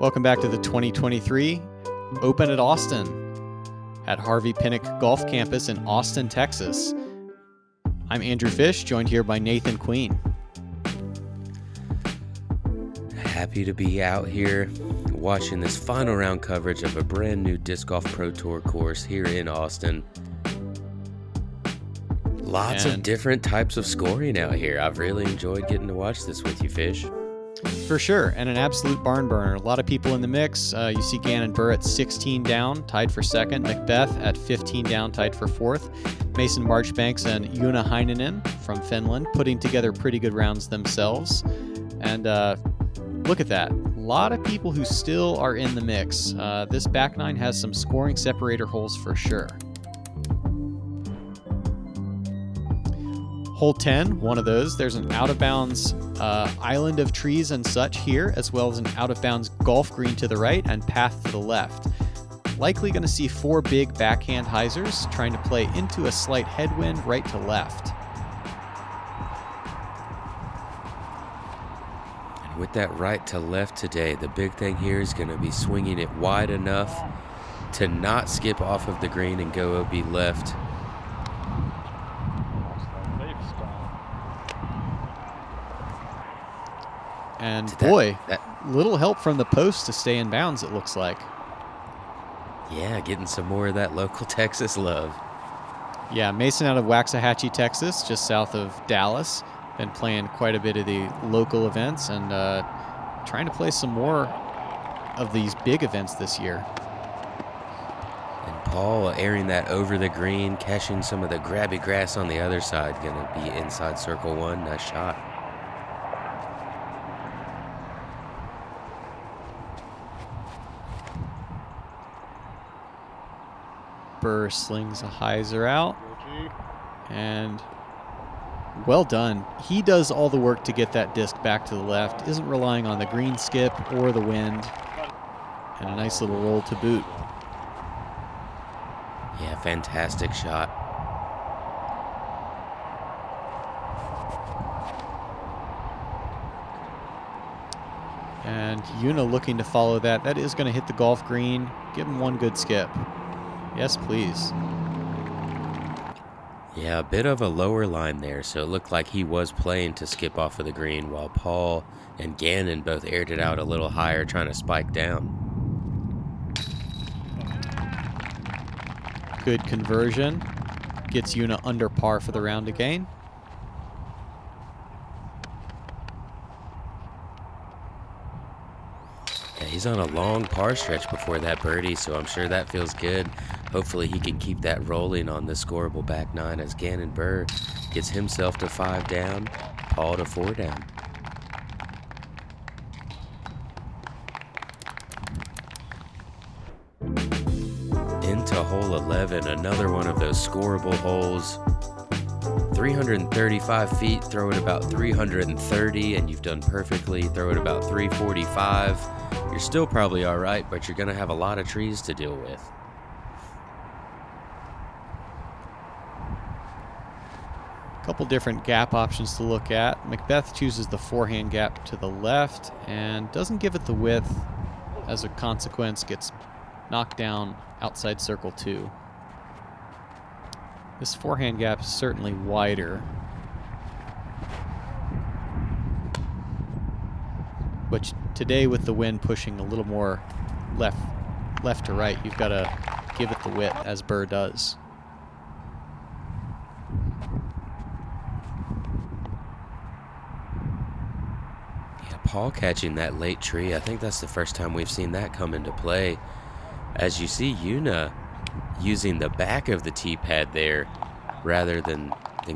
Welcome back to the 2023 Open at Austin at Harvey Pinnock Golf Campus in Austin, Texas. I'm Andrew Fish, joined here by Nathan Queen. Happy to be out here watching this final round coverage of a brand new Disc Golf Pro Tour course here in Austin. Lots of different types of scoring out here. I've really enjoyed getting to watch this with you, Fish. For sure, and an absolute barn burner. A lot of people in the mix. You see Gannon Buhr at 16 down, tied for second. McBeth at 15 down, tied for fourth. Mason Marchbanks and Joona Heinonen from Finland putting together pretty good rounds themselves. And look at that. A lot of people who still are in the mix. This back nine has some scoring separator holes for sure. Hole 10, one of those. There's an out-of-bounds island of trees and such here, as well as an out-of-bounds golf green to the right and path to the left. Likely going to see four big backhand hyzers trying to play into a slight headwind right to left. And with that right to left today, the big thing here is going to be swinging it wide enough to not skip off of the green and go OB left. And boy, little help from the post to stay in bounds, it looks like. Yeah, getting some more of that local Texas love. Yeah, Mason out of Waxahachie, Texas, just south of Dallas. Been playing quite a bit of the local events and trying to play some more of these big events this year. And Paul airing that over the green, catching some of the grabby grass on the other side. Going to be inside circle one. Nice shot. Buhr slings a hyzer out, and well done. He does all the work to get that disc back to the left, isn't relying on the green skip or the wind, and a nice little roll to boot. Yeah, fantastic shot. And Joona looking to follow that. That is going to hit the golf green. Give him one good skip. Yes, please. Yeah, a bit of a lower line there, so it looked like he was playing to skip off of the green, while Paul and Gannon both aired it out a little higher, trying to spike down. Good conversion. Gets Joona under par for the round again. Yeah, he's on a long par stretch before that birdie, so I'm sure that feels good. Hopefully he can keep that rolling on the scoreable back nine as Gannon Buhr gets himself to 5 down, Paul to 4 down. Into hole 11, another one of those scoreable holes. 335 feet, throw it about 330, and you've done perfectly. Throw it about 345. You're still probably all right, but you're going to have a lot of trees to deal with. Couple different gap options to look at. McBeth chooses the forehand gap to the left and doesn't give it the width. As a consequence, gets knocked down outside circle 2. This forehand gap is certainly wider, which today with the wind pushing a little more left to right, you've got to give it the width as Buhr does. Paul catching that late tree. I think that's the first time we've seen that come into play. As you see Joona using the back of the tee pad there rather than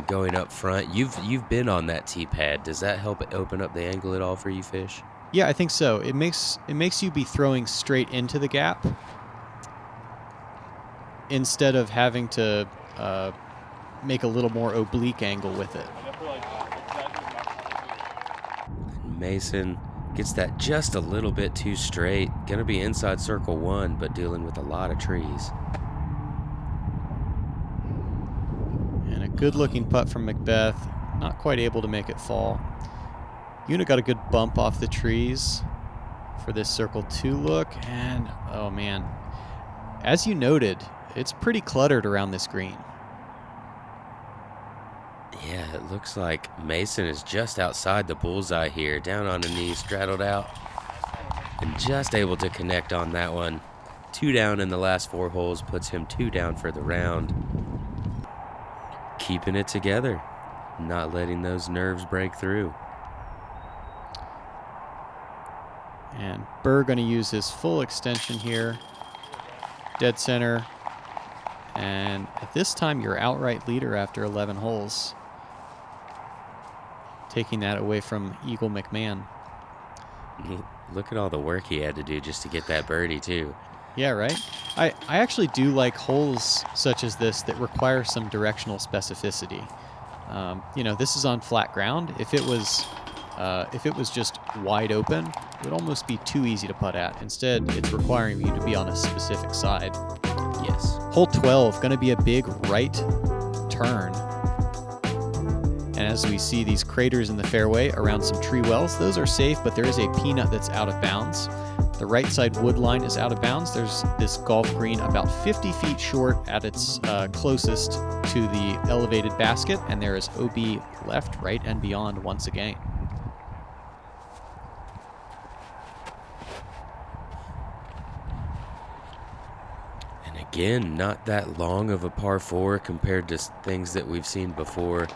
going up front. You've been on that tee pad. Does that help open up the angle at all for you, Fish? Yeah, I think so. It makes you be throwing straight into the gap instead of having to make a little more oblique angle with it. Mason gets that just a little bit too straight. Gonna be inside circle 1, but dealing with a lot of trees. And a good looking putt from McBeth. Not quite able to make it fall. Joona got a good bump off the trees. for this circle 2 look. And, oh man, as you noted, it's pretty cluttered around this green. Yeah, it looks like Mason is just outside the bullseye here, down on a knee, straddled out, and just able to connect on that one. 2 down in the last 4 holes puts him 2 down for the round. Keeping it together, not letting those nerves break through. And Burr going to use his full extension here. Dead center. And at this time, your outright leader after 11 holes. Taking that away from Eagle McMahon. Look at all the work he had to do just to get that birdie, too. Yeah, right? I actually do like holes such as this that require some directional specificity. This is on flat ground. If it was just wide open, it would almost be too easy to putt at. Instead, it's requiring you to be on a specific side. Yes. Hole 12, going to be a big right turn. And as we see these craters in the fairway around some tree wells, those are safe, but there is a peanut that's out of bounds. The right side wood line is out of bounds. There's this golf green about 50 feet short at its closest to the elevated basket, and there is OB left, right, and beyond once again. And again, not that long of a par 4 compared to things that we've seen before,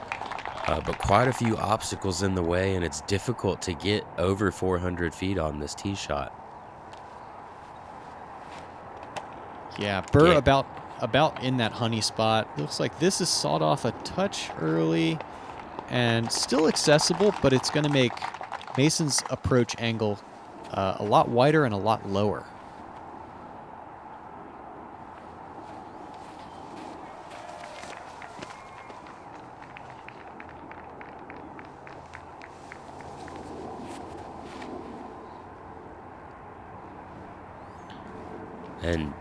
but quite a few obstacles in the way, and it's difficult to get over 400 feet on this tee shot. Yeah, Burr about in that honey spot. Looks like this is sawed off a touch early and still accessible, but it's going to make Mason's approach angle a lot wider and a lot lower. And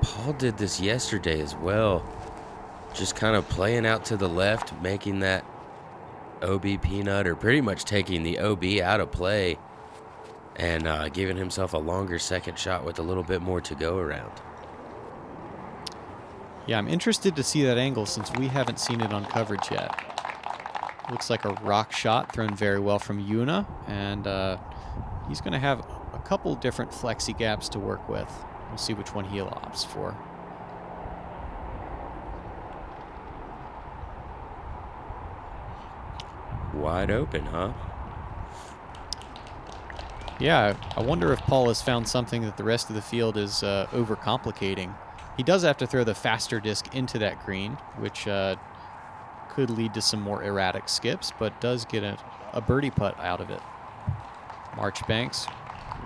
Paul did this yesterday as well. Just kind of playing out to the left, making that OB peanut, or pretty much taking the OB out of play and giving himself a longer second shot with a little bit more to go around. Yeah, I'm interested to see that angle since we haven't seen it on coverage yet. Looks like a rock shot thrown very well from Yuna, and he's going to have a couple different flexi gaps to work with. We'll see which one he opts for. Wide open, huh? Yeah, I wonder if Paul has found something that the rest of the field is overcomplicating. He does have to throw the faster disc into that green, which could lead to some more erratic skips, but does get a birdie putt out of it. Marchbanks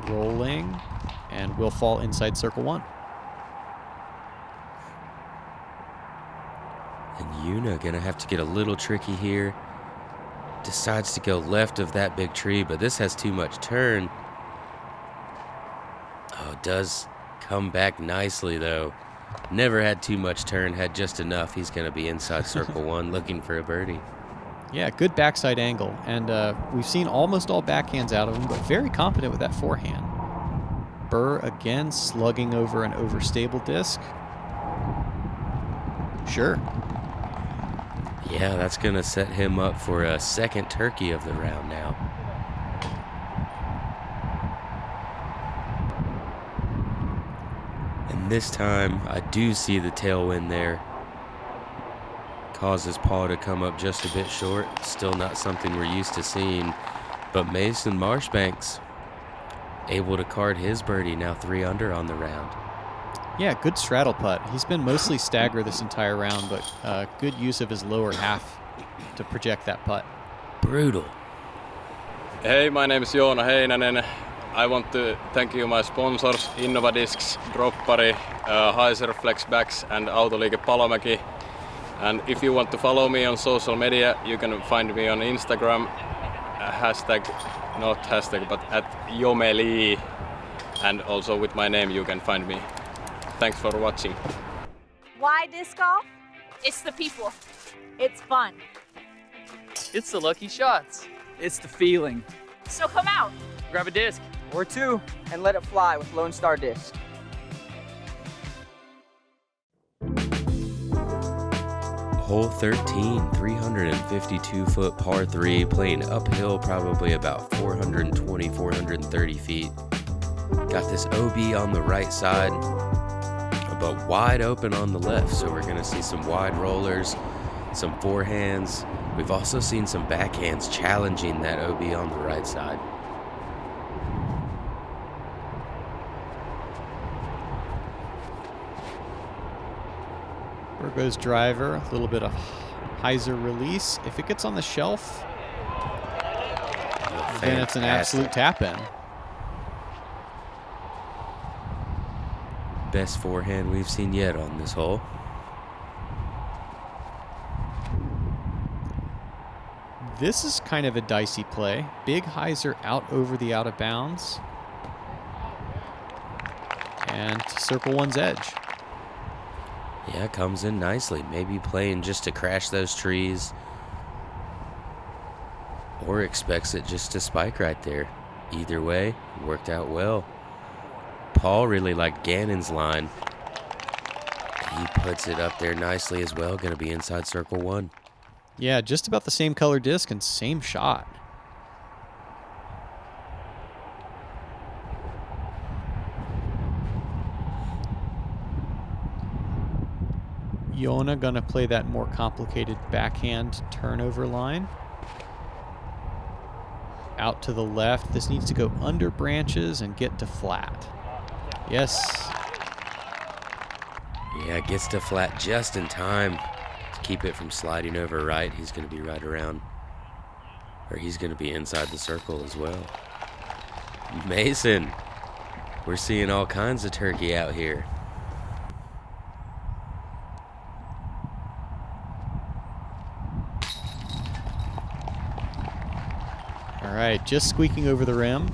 rolling and will fall inside circle 1. And Yuna gonna have to get a little tricky here. Decides to go left of that big tree, but this has too much turn. Oh, it does come back nicely though. Never had too much turn, had just enough. He's gonna be inside circle 1 looking for a birdie. Yeah, good backside angle, and we've seen almost all backhands out of him, but very confident with that forehand. Burr again slugging over an overstable disc. Sure. Yeah, that's going to set him up for a second turkey of the round now. And this time, I do see the tailwind there. Causes Paul to come up just a bit short. Still not something we're used to seeing. But Mason Marchbanks able to card his birdie, now 3 under on the round. Yeah, good straddle putt. He's been mostly stagger this entire round, but good use of his lower half to project that putt. Brutal. Hey, my name is Joona Heinänen. I want to thank you my sponsors, Innovadiscs, Droppari, Heiser Flexbacks and Autoliike Palomäki. And if you want to follow me on social media, you can find me on Instagram, but at Jomeli. And also with my name you can find me. Thanks for watching. Why disc golf? It's the people. It's fun. It's the lucky shots. It's the feeling. So come out, Grab a disc. Or 2, and let it fly with Lone Star Disc. Hole 13, 352-foot par 3, playing uphill probably about 420, 430 feet. Got this OB on the right side, but wide open on the left, so we're going to see some wide rollers, some forehands. We've also seen some backhands challenging that OB on the right side. Burgo's driver, a little bit of hyzer release. If it gets on the shelf, then it's an absolute tap-in. Best forehand we've seen yet on this hole. This is kind of a dicey play. Big hyzer out over the out of bounds. And to circle one's edge. Yeah, comes in nicely. Maybe playing just to crash those trees. Or expects it just to spike right there. Either way, worked out well. Paul really liked Gannon's line. He puts it up there nicely as well. Going to be inside circle 1. Yeah, just about the same color disc and same shot. Yona gonna play that more complicated backhand turnover line. Out to the left. This needs to go under branches and get to flat. Yes. Yeah, gets to flat just in time to keep it from sliding over right. He's going to be right around, or he's going to be inside the circle as well. Mason, we're seeing all kinds of turkey out here. All right, just squeaking over the rim.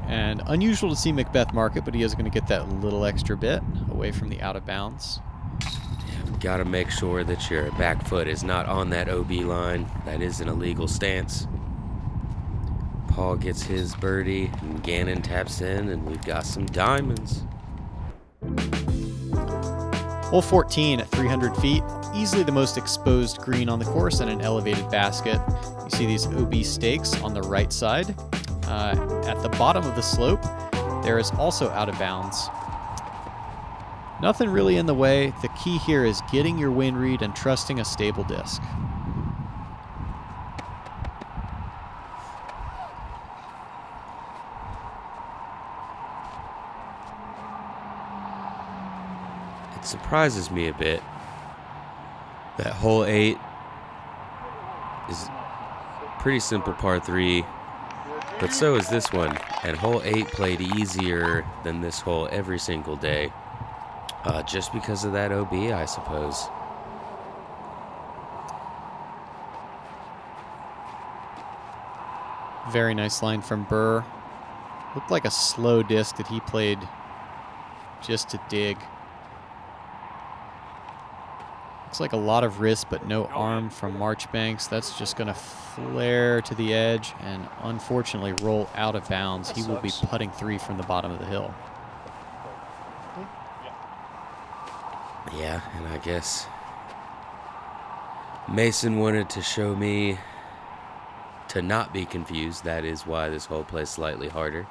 And unusual to see Macbeth mark it, but he is going to get that little extra bit away from the out of bounds. Got to make sure that your back foot is not on that OB line. That is an illegal stance. Paul gets his birdie, and Gannon taps in, and we've got some diamonds. Hole 14 at 300 feet, easily the most exposed green on the course and an elevated basket. You see these OB stakes on the right side. At the bottom of the slope, there is also out of bounds. Nothing really in the way. The key here is getting your wind read and trusting a stable disc. It surprises me a bit that hole 8 is pretty simple par 3, but so is this one. And hole 8 played easier than this hole every single day. Just because of that OB, I suppose. Very nice line from Burr. Looked like a slow disc that he played just to dig. Looks like a lot of wrist, but no arm from Marchbanks. That's just going to flare to the edge and unfortunately roll out of bounds. He will be putting 3 from the bottom of the hill. Yeah, and I guess Mason wanted to show me to not be confused. That is why this hole plays slightly harder.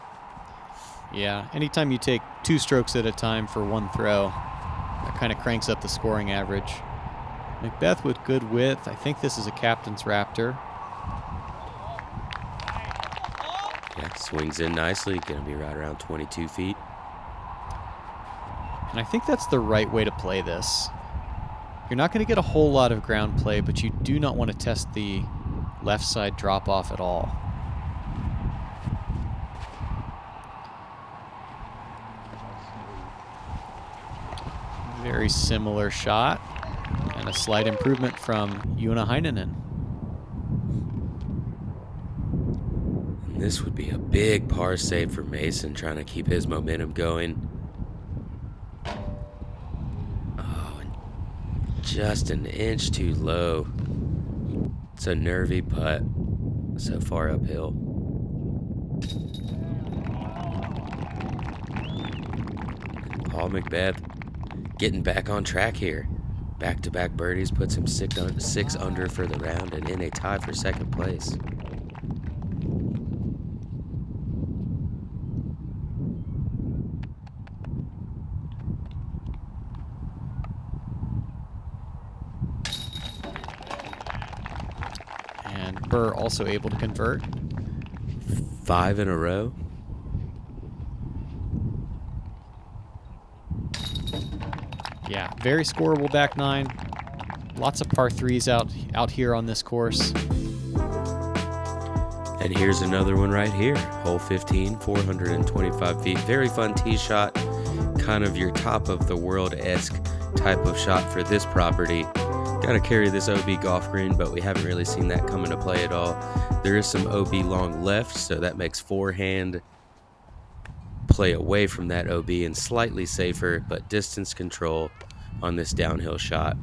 Yeah, anytime you take 2 strokes at a time for 1 throw, that kind of cranks up the scoring average. Macbeth with good width. I think this is a captain's Raptor. Yeah, swings in nicely. Going to be right around 22 feet. And I think that's the right way to play this. You're not going to get a whole lot of ground play, but you do not want to test the left side drop off at all. Very similar shot, and a slight improvement from Joona Heinonen. And this would be a big par save for Mason, trying to keep his momentum going. just an inch too low. It's a nervy putt so far uphill. Paul McBeth getting back on track here. Back-to-back birdies puts him six under for the round and in a tie for second place. And Burr also able to convert. 5 in a row. Yeah, very scoreable back nine. Lots of par threes out here on this course. And here's another one right here. Hole 15, 425 feet. Very fun tee shot. Kind of your top of the world-esque type of shot for this property. Got to carry this OB golf green, but we haven't really seen that come into play at all. There is some OB long left, so that makes forehand play away from that OB and slightly safer, but distance control on this downhill shot.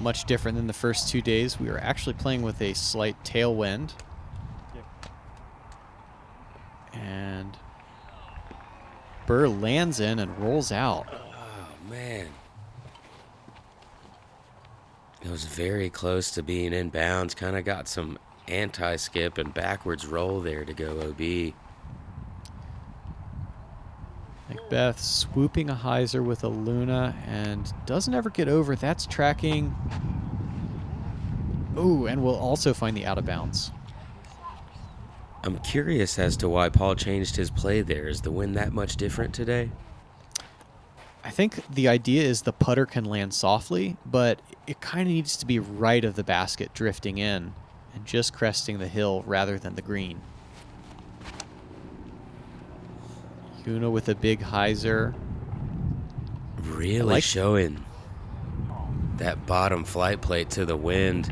Much different than the first 2 days. We were actually playing with a slight tailwind. And Burr lands in and rolls out. Oh, man. It was very close to being in bounds. Kind of got some anti-skip and backwards roll there to go OB. McBeth swooping a hyzer with a Luna and doesn't ever get over. That's tracking. Oh, and we'll also find the out of bounds. I'm curious as to why Paul changed his play there. Is the wind that much different today? I think the idea is the putter can land softly, but it kind of needs to be right of the basket drifting in and just cresting the hill rather than the green. Yuna with a big hyzer. Really showing that bottom flight plate to the wind,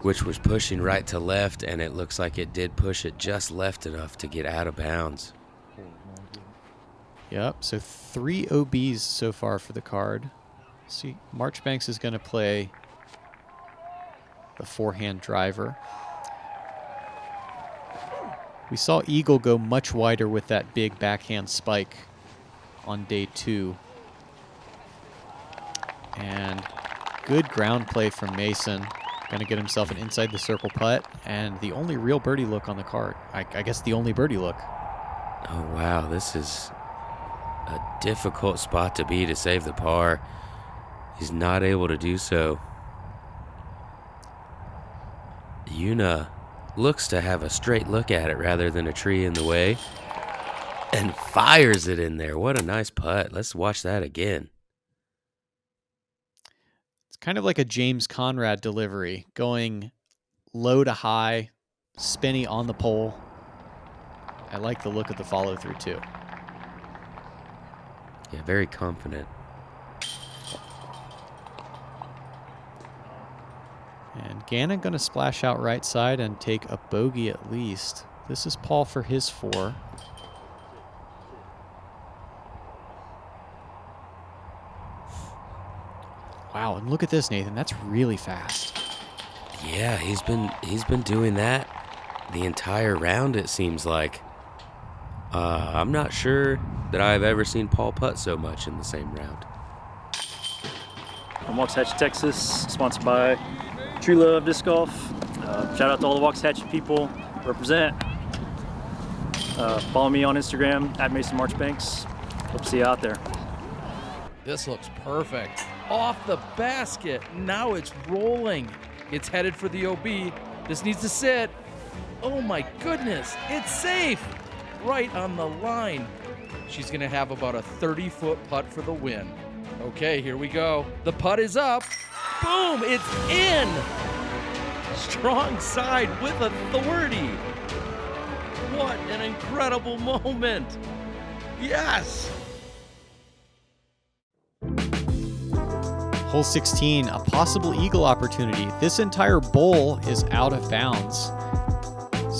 which was pushing right to left, and it looks like it did push it just left enough to get out of bounds. Yep, so 3 OBs so far for the card. See, Marchbanks is going to play the forehand driver. We saw Eagle go much wider with that big backhand spike on day 2. And good ground play from Mason. Going to get himself an inside the circle putt and the only real birdie look on the card. I guess the only birdie look. Oh, wow, this is a difficult spot to be to save the par. He's not able to do so. Yuna looks to have a straight look at it rather than a tree in the way and fires it in there. What a nice putt. Let's watch that again. It's kind of like a James Conrad delivery, going low to high, spinny on the pole. I like the look of the follow through too. Yeah, very confident. And Gannon going to splash out right side and take a bogey at least. This is Paul for his 4. Wow, and look at this, Nathan. That's really fast. Yeah, he's been doing that the entire round, it seems like. I'm not sure that I've ever seen Paul putt so much in the same round. From Waxahachie, Texas, sponsored by True Love Disc Golf. Shout out to all the Waxahachie people. Represent. Follow me on Instagram at Mason Marchbanks. Hope to see you out there. This looks perfect. Off the basket. Now it's rolling. It's headed for the OB. This needs to sit. Oh my goodness. It's safe. Right on the line. She's going to have about a 30-foot putt for the win. Okay, here we go. The putt is up. Boom, it's in. Strong side with authority. What an incredible moment. Yes. Hole 16, a possible eagle opportunity. This entire bowl is out of bounds.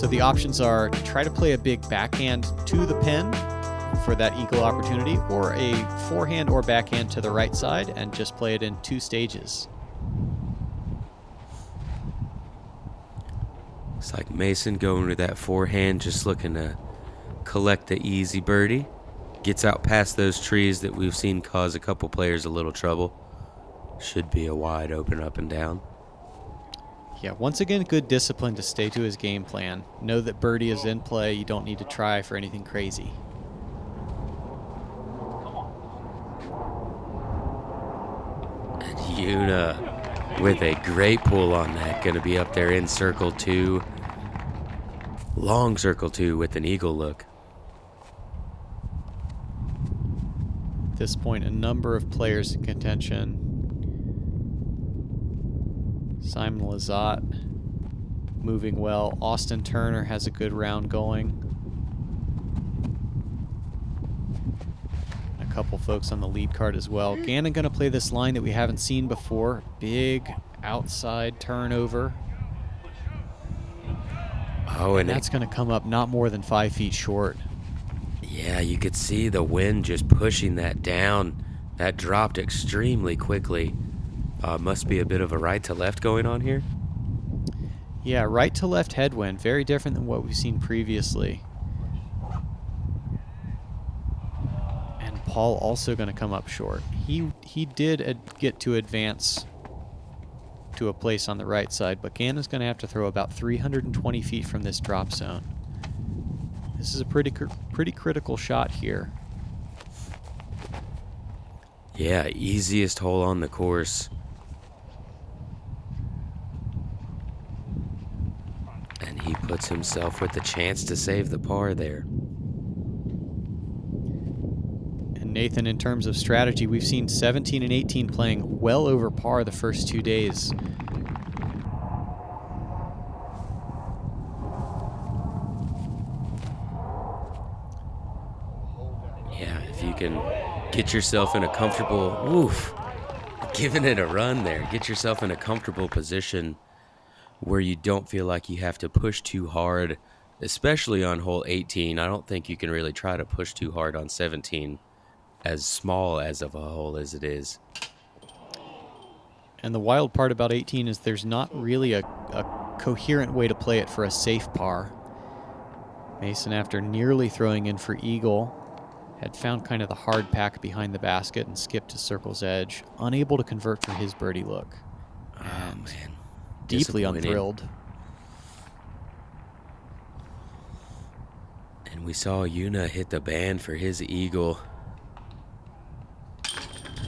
So the options are to try to play a big backhand to the pin for for that eagle opportunity, or a forehand or backhand to the right side and just play it in 2 stages. It's like Mason going with that forehand, just looking to collect the easy birdie. Gets out past those trees that we've seen cause a couple players a little trouble. Should be a wide open up and down. Yeah, once again, good discipline to stay to his game plan. Know that birdie is in play. You don't need to try for anything crazy. And Yuna with a great pull on that. Going to be up there in circle 2. Long circle 2 with an eagle look. At this point, a number of players in contention. Simon Lizotte moving well. Austin Turner has a good round going. A couple folks on the lead card as well. Gannon going to play this line that we haven't seen before. Big outside turnover. Oh, and that's going to come up not more than 5 feet short. Yeah, you could see the wind just pushing that down. That dropped extremely quickly. Must be a bit of a right to left going on here. Yeah, right to left headwind. Very different than what we've seen previously. And Paul also going to come up short. He did get to advance to a place on the right side, but Gannon's going to have to throw about 320 feet from this drop zone. This is a pretty critical shot here. Yeah, easiest hole on the course. And he puts himself with the chance to save the par there. And Nathan, in terms of strategy, we've seen 17 and 18 playing well over par the first 2 days. Yeah, if you can get yourself in a comfortable, giving it a run there. Get yourself in a comfortable position where you don't feel like you have to push too hard, especially on hole 18. I don't think you can really try to push too hard on 17, as small as of a hole as it is. And the wild part about 18 is there's not really a coherent way to play it for a safe par. Mason, after nearly throwing in for eagle, had found kind of the hard pack behind the basket and skipped to circle's edge, unable to convert for his birdie look. Oh, man. Deeply unthrilled. And we saw Yuna hit the band for his eagle.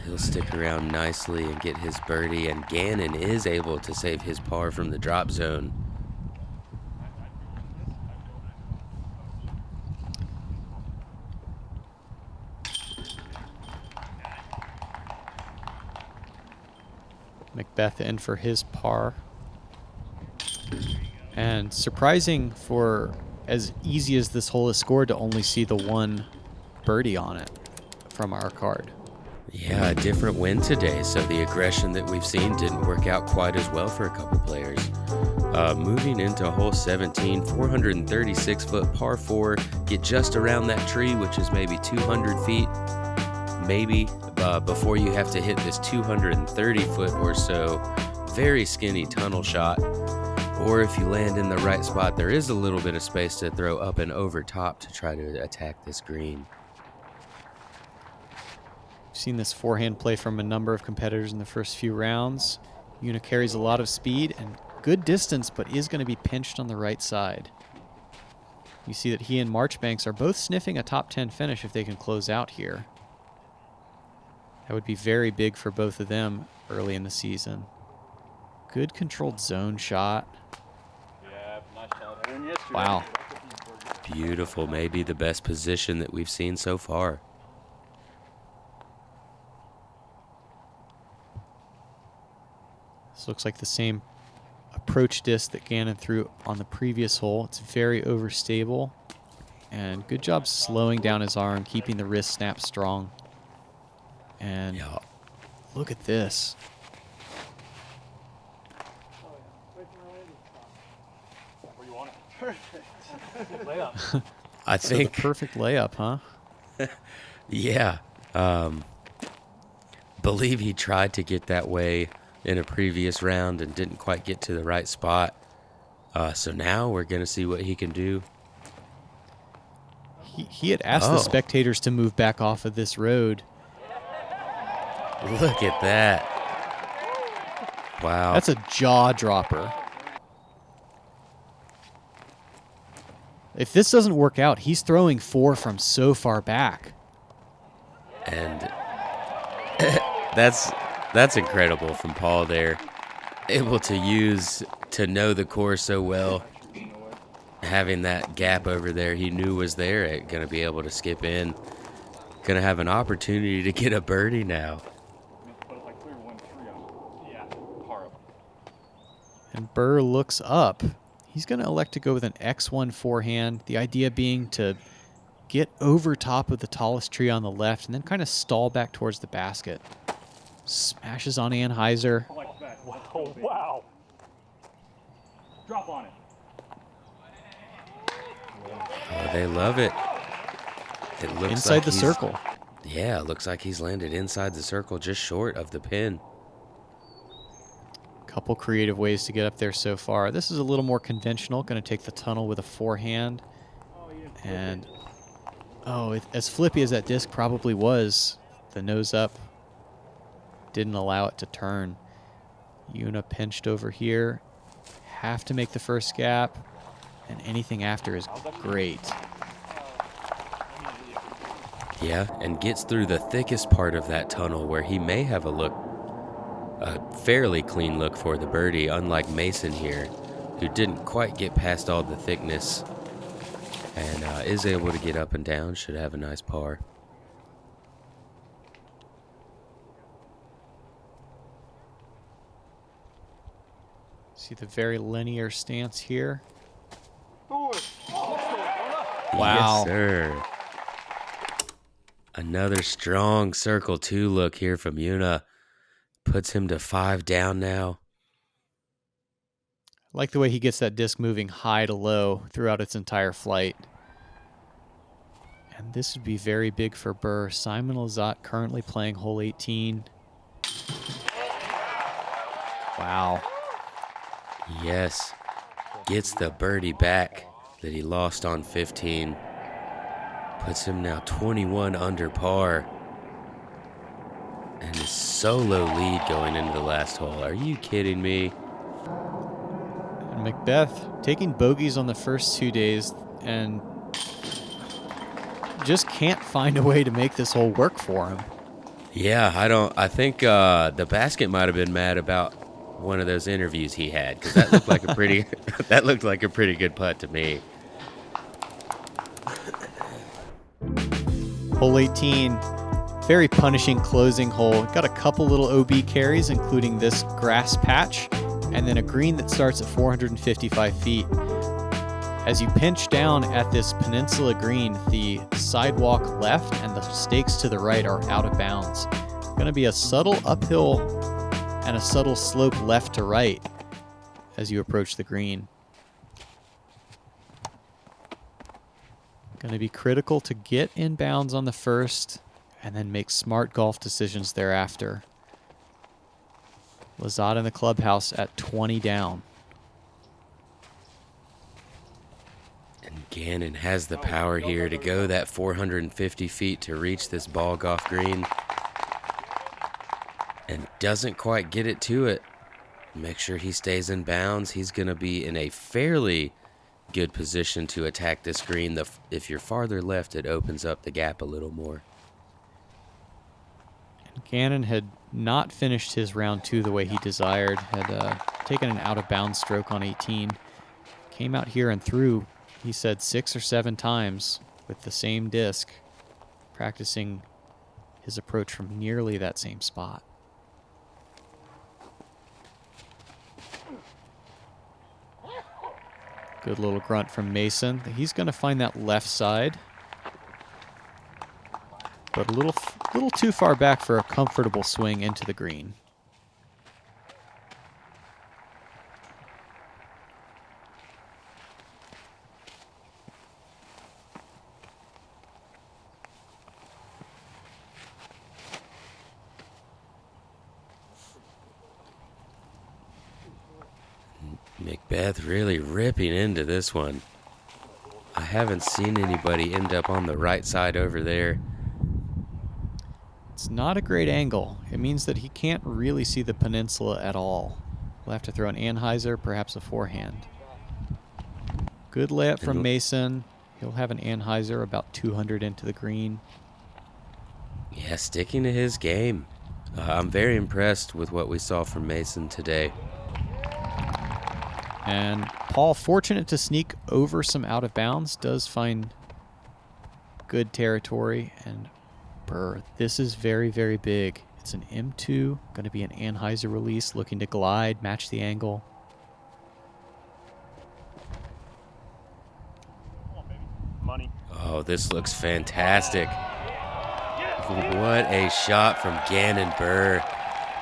He'll stick around nicely and get his birdie, and Gannon is able to save his par from the drop zone. Macbeth in for his par. And surprising for as easy as this hole is scored to only see the one birdie on it from our card. Yeah, a different wind today, so the aggression that we've seen didn't work out quite as well for a couple players. Moving into hole 17, 436-foot par 4, get just around that tree, which is maybe 200 feet, maybe, before you have to hit this 230-foot or so very skinny tunnel shot. Or if you land in the right spot, there is a little bit of space to throw up and over top to try to attack this green. We've seen this forehand play from a number of competitors in the first few rounds. Yuna carries a lot of speed and good distance, but is going to be pinched on the right side. You see that he and Marchbanks are both sniffing a top 10 finish if they can close out here. That would be very big for both of them early in the season. Good controlled zone shot. Wow. Beautiful, maybe the best position that we've seen so far. This looks like the same approach disc that Gannon threw on the previous hole. It's very overstable. And good job slowing down his arm, keeping the wrist snap strong. And Yeah. look at this. I So the think perfect layup, huh? Yeah. Believe he tried to get that way in a previous round and didn't quite get to the right spot. So now we're going to see what he can do. He had asked the spectators to move back off of this road. Look at that. Wow. That's a jaw dropper. If this doesn't work out, he's throwing 4 from so far back. And that's incredible from Paul there. Able to know the course so well. Having that gap over there he knew was there, going to be able to skip in. Going to have an opportunity to get a birdie now. And Burr looks up. He's going to elect to go with an X1 forehand. The idea being to get over top of the tallest tree on the left and then kind of stall back towards the basket. Smashes on Anheuser. Oh, wow. Drop on it. Oh, they love it. It looks inside like the circle. Yeah, it looks like he's landed inside the circle, just short of the pin. Couple creative ways to get up there so far. This is a little more conventional. Going to take the tunnel with a forehand. And, as flippy as that disc probably was, the nose up didn't allow it to turn. Yuna pinched over here. Have to make the first gap. And anything after is great. Yeah, and gets through the thickest part of that tunnel where he may have a fairly clean look for the birdie, unlike Mason here, who didn't quite get past all the thickness and is able to get up and down, should have a nice par. See the very linear stance here. Wow. Yes, sir. Another strong circle 2 look here from Yuna. Puts him to 5 down now. I like the way he gets that disc moving high to low throughout its entire flight. And this would be very big for Burr. Simon Lizotte currently playing hole 18. Wow. Yes. Gets the birdie back that he lost on 15. Puts him now 21 under par. And a solo lead going into the last hole. Are you kidding me? And Macbeth taking bogeys on the first 2 days and just can't find a way to make this hole work for him. Yeah, I think the basket might have been mad about one of those interviews he had, because that looked like a pretty that looked like a pretty good putt to me. Hole 18, very punishing closing hole. Got a couple little OB carries, including this grass patch, and then a green that starts at 455 feet. As you pinch down at this peninsula green, the sidewalk left and the stakes to the right are out of bounds. Going to be a subtle uphill and a subtle slope left to right as you approach the green. Going to be critical to get in bounds on the first and then make smart golf decisions thereafter. Lizotte in the clubhouse at 20 down. And Gannon has the power here to go that 450 feet to reach this ball golf green. And doesn't quite get it to it. Make sure he stays in bounds. He's going to be in a fairly good position to attack this green. If you're farther left, it opens up the gap a little more. And Gannon had not finished his round 2 the way he desired. Had taken an out-of-bounds stroke on 18. Came out here and threw, he said, 6 or 7 times with the same disc, practicing his approach from nearly that same spot. Good little grunt from Mason. He's going to find that left side, but a little too far back for a comfortable swing into the green. McBeth really ripping into this one. I haven't seen anybody end up on the right side over there. It's not a great angle. It means that he can't really see the peninsula at all. We'll have to throw an Anheuser, perhaps a forehand. Good layup from Mason. He'll have an Anheuser about 200 into the green. Yeah, sticking to his game. I'm very impressed with what we saw from Mason today. And Paul, fortunate to sneak over some out of bounds, does find good territory. And Burr, this is very, very big. It's an M2, going to be an Anheuser release, looking to glide, match the angle. Money. Oh, this looks fantastic. What a shot from Gannon Burr.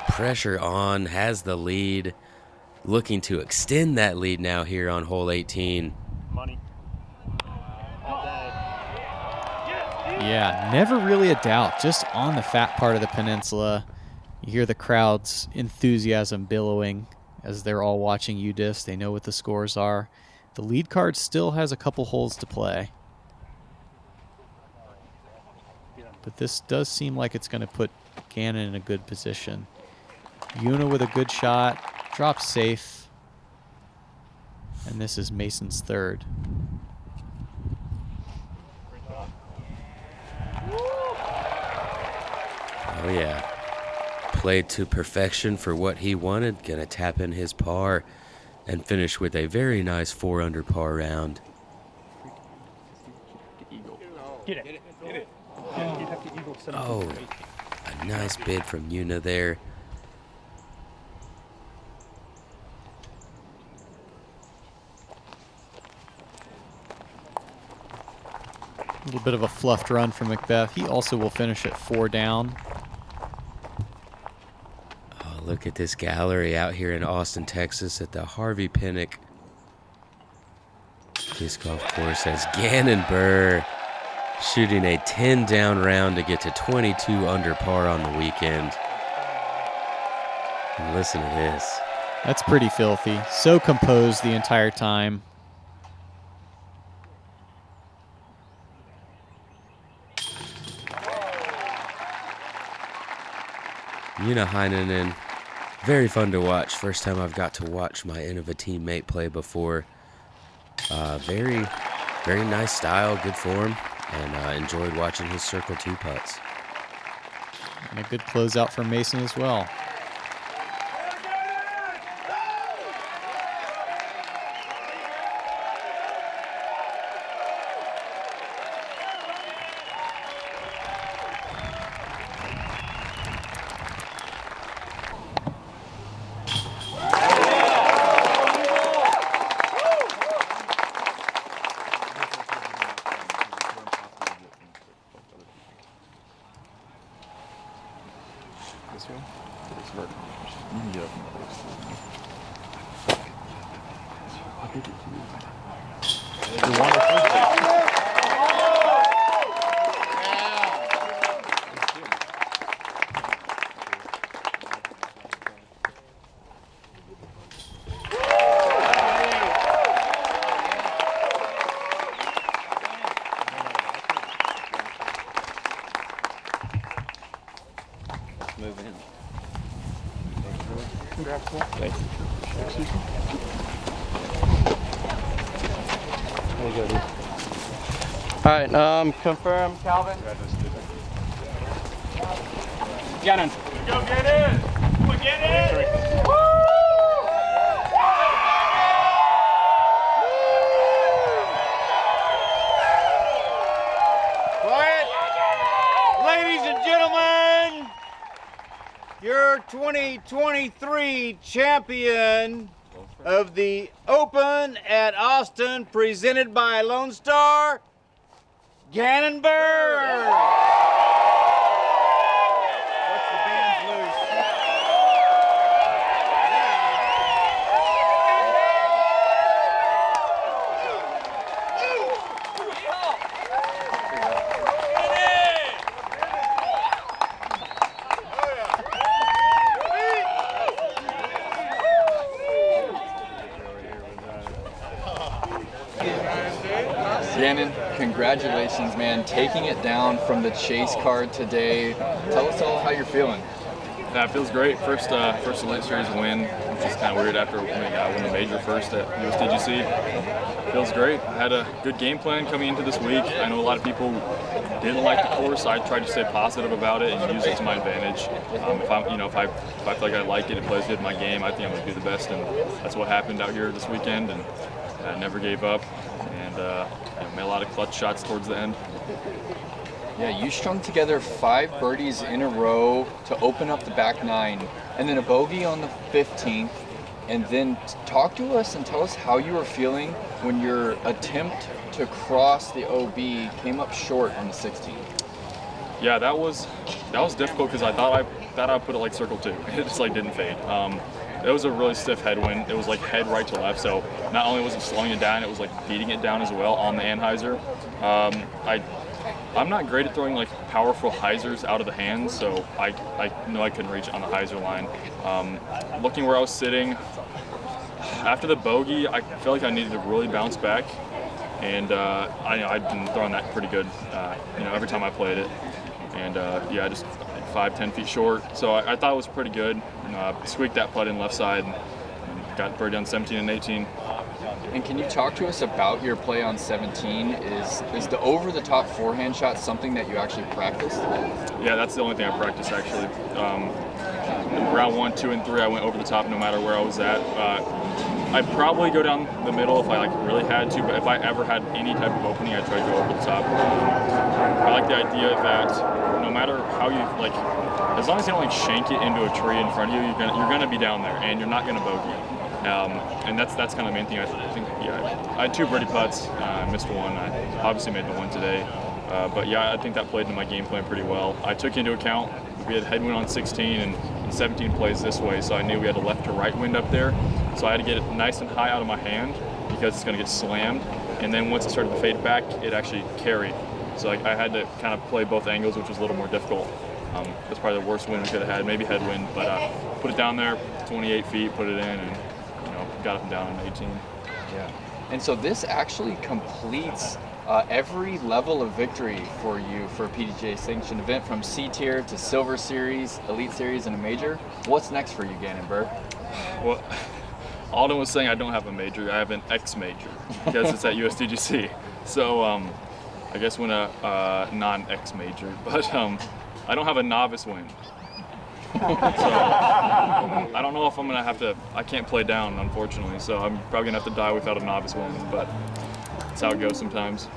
Pressure on, has the lead. Looking to extend that lead now here on hole 18. Money. Yeah, never really a doubt. Just on the fat part of the peninsula. You hear the crowd's enthusiasm billowing as they're all watching UDisc. They know what the scores are. The lead card still has a couple holes to play. But this does seem like it's going to put Gannon in a good position. Yuna with a good shot. Drops safe. And this is Mason's third. Oh, yeah. Played to perfection for what he wanted. Gonna tap in his par and finish with a very nice 4 under par round. Get it. Get it. Oh, a nice bid from Yuna there. A little bit of a fluffed run from McBeth. He also will finish at 4 down. Oh, look at this gallery out here in Austin, Texas at the Harvey Pinnock Disc Golf Course as Gannon Burr shooting a 10 down round to get to 22 under par on the weekend. And listen to this. That's pretty filthy. So composed the entire time. Yuna Heinonen, very fun to watch. First time I've got to watch my Innova teammate play before. Very, very nice style, good form, and enjoyed watching his circle 2 putts. And a good closeout for Mason as well. All right, confirm, Calvin. Gannon. Go get in! Go get in! Quiet! Ladies and gentlemen, your 2023 champion of the Open at Austin, presented by Lone Star, Gannon Burr. What's the band's loose? Gannon, congratulations, man. Taking it down from the chase card today. Tell us all how you're feeling. Yeah, it feels great. First Elite Series win, which is kind of weird after winning a major first at USDGC. Feels great. I had a good game plan coming into this week. I know a lot of people didn't like the course. I tried to stay positive about it and use it to my advantage. If I feel like I like it, it plays good in my game, I think I'm going to do the best, and that's what happened out here this weekend. And I never gave up, and made a lot of clutch shots towards the end. Yeah, you strung together 5 birdies in a row to open up the back 9, and then a bogey on the 15th. And then talk to us and tell us how you were feeling when your attempt to cross the OB came up short on the 16th. Yeah, that was difficult because I thought I put it like circle 2. It just like didn't fade. It was a really stiff headwind. It was like head right to left, so not only was it slowing it down, it was like beating it down as well on the Anheuser. I'm not great at throwing like powerful hyzers out of the hands, so I know I couldn't reach on the hyzer line. Looking where I was sitting, after the bogey, I felt like I needed to really bounce back, and I'd been throwing that pretty good, every time I played it, and just 5-10 feet short. So I thought it was pretty good. Squeaked that putt in left side, and got birdie on 17 and 18. And can you talk to us about your play on 17? Is the over-the-top forehand shot something that you actually practiced? Yeah, that's the only thing I practiced actually. Round 1, 2, and 3, I went over the top no matter where I was at. I'd probably go down the middle if I really had to, but if I ever had any type of opening, I'd try to go over the top. I like the idea that no matter how you as long as you don't shank it into a tree in front of you, you're gonna be down there and you're not gonna bogey. And that's kind of the main thing. I think I had 2 birdie putts. I missed one. I obviously made the one today. But I think that played into my game plan pretty well. I took into account we had headwind on 16 and 17 plays this way, so I knew we had a left to right wind up there. So I had to get it nice and high out of my hand because it's going to get slammed. And then once it started to fade back, it actually carried. So I had to kind of play both angles, which was a little more difficult. That's probably the worst wind we could have had, maybe headwind, but put it down there, 28 feet, put it in, and got up and down in 18. Yeah. And so this actually completes every level of victory for you for a PDGA sanctioned event, from C tier to Silver Series, Elite Series, and a major. What's next for you, Gannon Buhr? Well, Alden was saying I don't have a major. I have an X major because it's at USDGC. So I guess win a non-X major, but I don't have a novice win. So I don't know if I'm gonna have to. I can't play down, unfortunately. So I'm probably gonna have to die without a novice win. But that's how it goes sometimes.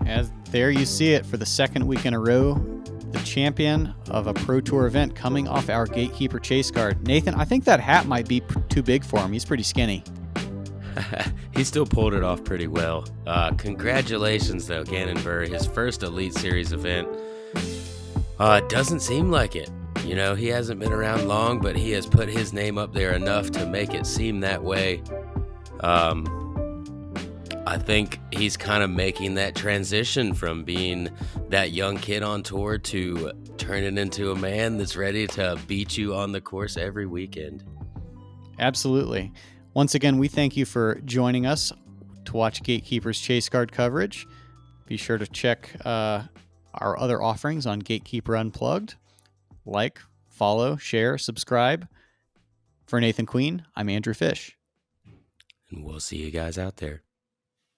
As there you see it for the second week in a row, the champion of a Pro Tour event coming off our Gatekeeper chase card. Nathan, I think that hat might be too big for him. He's pretty skinny. He still pulled it off pretty well. Congratulations, though, Gannon Buhr. His first Elite Series event. Doesn't seem like it. He hasn't been around long, but he has put his name up there enough to make it seem that way. I think he's kind of making that transition from being that young kid on tour to turning into a man that's ready to beat you on the course every weekend. Absolutely. Once again, we thank you for joining us to watch Gatekeeper's chase card coverage. Be sure to check our other offerings on Gatekeeper Unplugged. Like, follow, share, subscribe. For Nathan Queen, I'm Andrew Fish. And we'll see you guys out there.